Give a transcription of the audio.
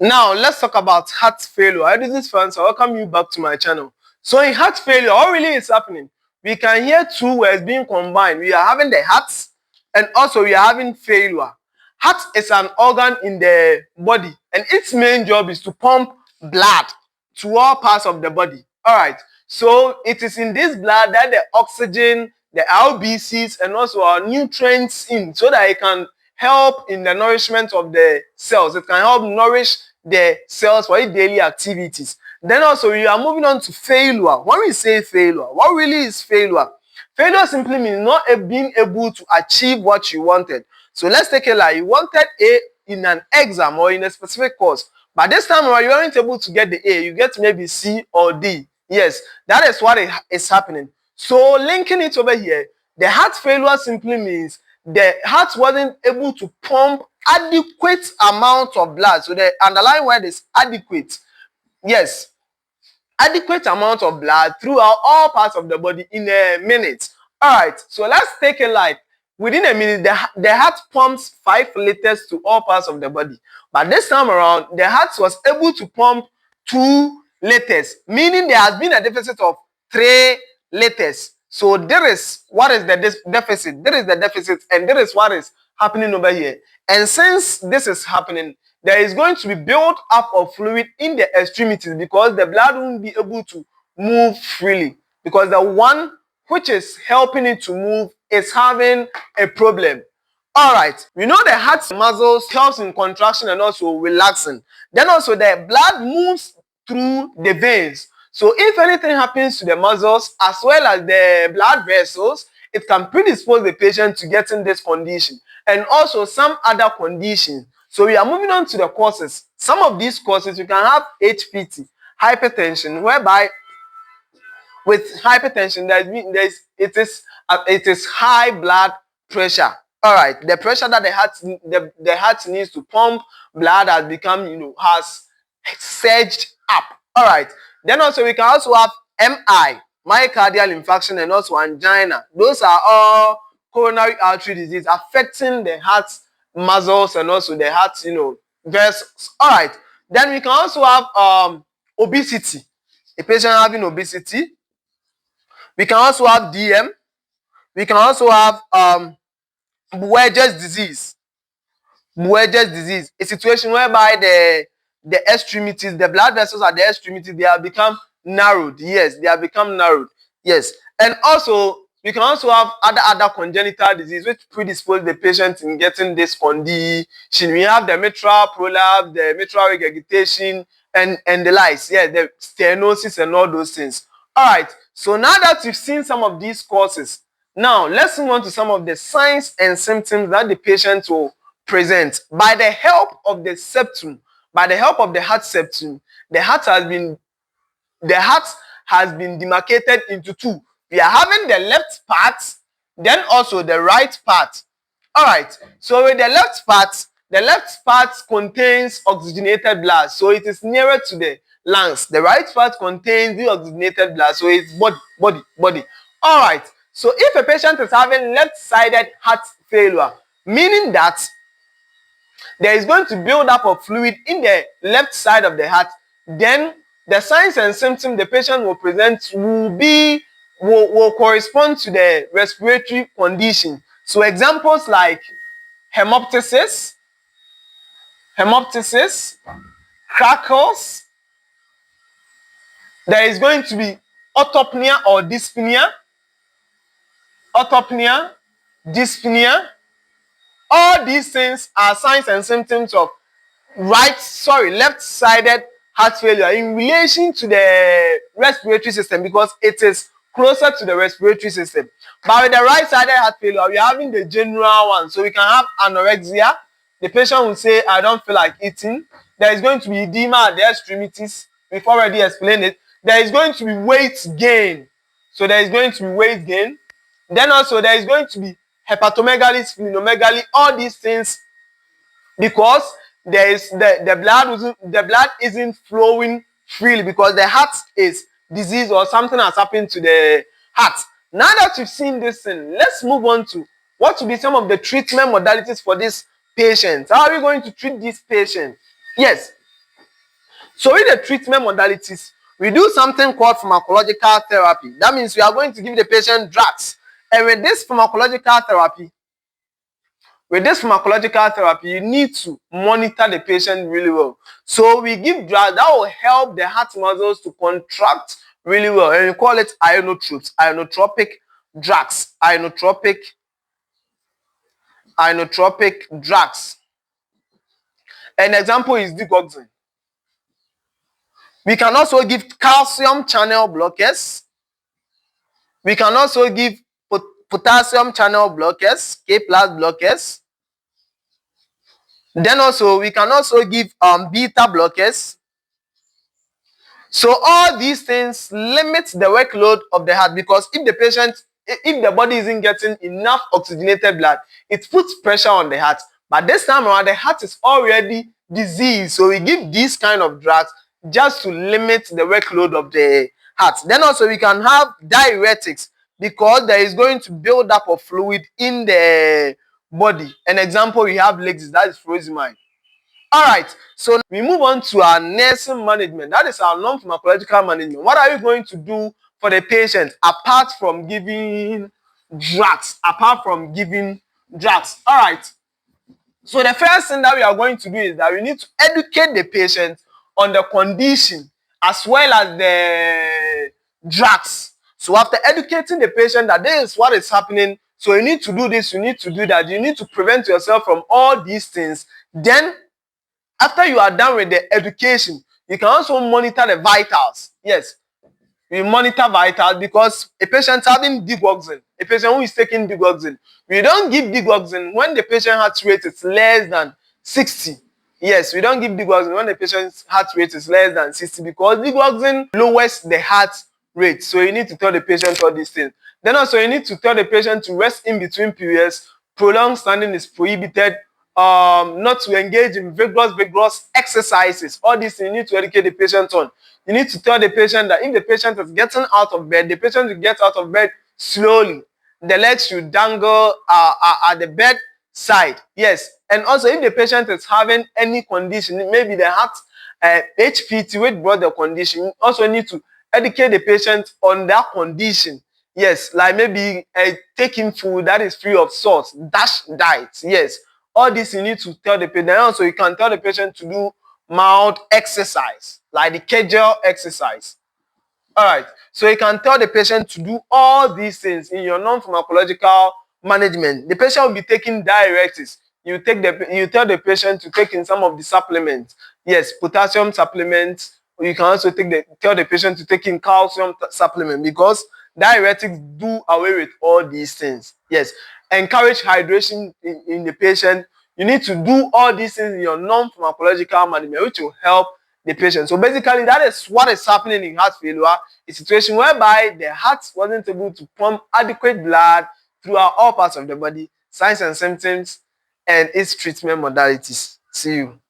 Now, let's talk about heart failure. Hi, this is Franz. I welcome you back to my channel. So, in heart failure, what really is happening? We can hear two words being combined. We are having the heart and also we are having failure. Heart is an organ in the body and its main job is to pump blood to all parts of the body. All right. So, it is in this blood that the oxygen, the RBCs, and also our nutrients in so that it can help in the nourishment of the cells. It can help nourish the cells for its daily activities. Then also we are moving on to failure. When we say failure, what really is failure? Failure simply means not being able to achieve what you wanted. So let's take a lie. You wanted A in an exam or in a specific course, but this time around you weren't able to get the A. You get maybe C or D. Yes, that is what is happening. So linking it over here, the heart failure simply means the heart wasn't able to pump adequate amount of blood. So the underlying word is adequate. Yes, adequate amount of blood throughout all parts of the body in a minute. All right, so let's take a light. Within a minute, the heart pumps 5 liters to all parts of the body. But this time around, the heart was able to pump 2 liters, meaning there has been a deficit of 3 liters. So there is what is the deficit. There is the deficit, and there is what is happening over here. And since this is happening, there is going to be build up of fluid in the extremities because the blood won't be able to move freely because the one which is helping it to move is having a problem. All right, we know the heart muscles helps in contraction and also relaxing. Then also the blood moves through the veins. So if anything happens to the muscles as well as the blood vessels, it can predispose the patient to getting this condition and also some other conditions. So we are moving on to the causes. Some of these causes you can have HPT, hypertension, whereby with hypertension it is high blood pressure. All right, the pressure that the heart needs to pump blood has become has surged up. All right, then also we can also have MI, myocardial infarction, and also angina. Those are all coronary artery disease affecting the heart muscles and also the heart vessels. All right, then we can also have obesity, a patient having obesity. We can also have DM. We can also have Buerger's disease. Buerger's disease, a situation whereby the extremities, the blood vessels at the extremities, they have become narrowed. Yes, they have become narrowed. Yes, and also we can also have other congenital disease which predispose the patient in getting this condition. We have the mitral prolapse, the mitral regurgitation, and the likes. Yeah, the stenosis and all those things. All right. So now that you've seen some of these causes, now let's move on to some of the signs and symptoms that the patient will present. By the help of the septum, by the help of the heart septum, the heart has been demarcated into two. We are having the left part, then also the right part. All right. So with the left part contains oxygenated blood, so it is nearer to the lungs. The right part contains deoxygenated blood, so it's body. All right. So if a patient is having left-sided heart failure, meaning that there is going to build up of fluid in the left side of the heart, then the signs and symptoms the patient will present will correspond to the respiratory condition. So examples like hemoptysis, crackles. There is going to be orthopnea or dyspnea. All these things are signs and symptoms of left-sided heart failure in relation to the respiratory system because it is closer to the respiratory system. But with the right-sided heart failure, we are having the general one. So we can have anorexia. The patient will say, I don't feel like eating. There is going to be edema at the extremities. We've already explained it. There is going to be weight gain. So there is going to be weight gain. Then also there is going to be hepatomegaly, splenomegaly, all these things because there is the blood isn't flowing freely because the heart is diseased or something has happened to the heart. Now that you've seen this thing, let's move on to what will be some of the treatment modalities for this patient. How are we going to treat this patient? Yes, So in the treatment modalities, we do something called pharmacological therapy. That means we are going to give the patient drugs. And with this pharmacological therapy, you need to monitor the patient really well. So we give drugs that will help the heart muscles to contract really well. And we call it inotropes, inotropic drugs, inotropic drugs. An example is digoxin. We can also give calcium channel blockers. We can also give potassium channel blockers, K+ blockers. Then also we can also give beta blockers. So all these things limit the workload of the heart, because if the body isn't getting enough oxygenated blood, it puts pressure on the heart. But this time around, the heart is already diseased, so we give these kind of drugs just to limit the workload of the heart. Then also we can have diuretics, because there is going to build up of fluid in the body. An example, we have Lexis, that is furosemide. All right, so we move on to our nursing management. That is our non-pharmacological management. What are you going to do for the patient apart from giving drugs? All right. So the first thing that we are going to do is that we need to educate the patient on the condition as well as the drugs. So after educating the patient that this is what is happening, so you need to do this, you need to do that, you need to prevent yourself from all these things. Then after you are done with the education, you can also monitor the vitals. Yes, we monitor vitals, because a patient having digoxin, a patient who is taking digoxin, we don't give digoxin when the patient heart rate is less than 60. Yes, we don't give digoxin when the patient's heart rate is less than 60, because digoxin lowers the heart rate. So you need to tell the patient all these things. Then also you need to tell the patient to rest in between periods. Prolonged standing is prohibited. Not to engage in vigorous exercises. All this you need to educate the patient on. You need to tell the patient that if the patient is getting out of bed, the patient will get out of bed slowly. The legs should dangle at the bedside. Yes. And also if the patient is having any condition, maybe the heart HPT, which brought the condition, you also need to educate the patient on that condition. Yes, like maybe taking food that is free of salt, DASH diet. Yes. All this you need to tell the patient. Also, you can tell the patient to do mild exercise, like the Kegel exercise. All right. So you can tell the patient to do all these things in your non-pharmacological management. The patient will be taking diuretics. You tell the patient to take in some of the supplements. Yes, potassium supplements. You can also tell the patient to take in calcium supplement, because diuretics do away with all these things. Yes. Encourage hydration in the patient. You need to do all these things in your non-pharmacological management, which will help the patient. So basically, that is what is happening in heart failure. A situation whereby the heart wasn't able to pump adequate blood throughout all parts of the body. Signs and symptoms and its treatment modalities. See you.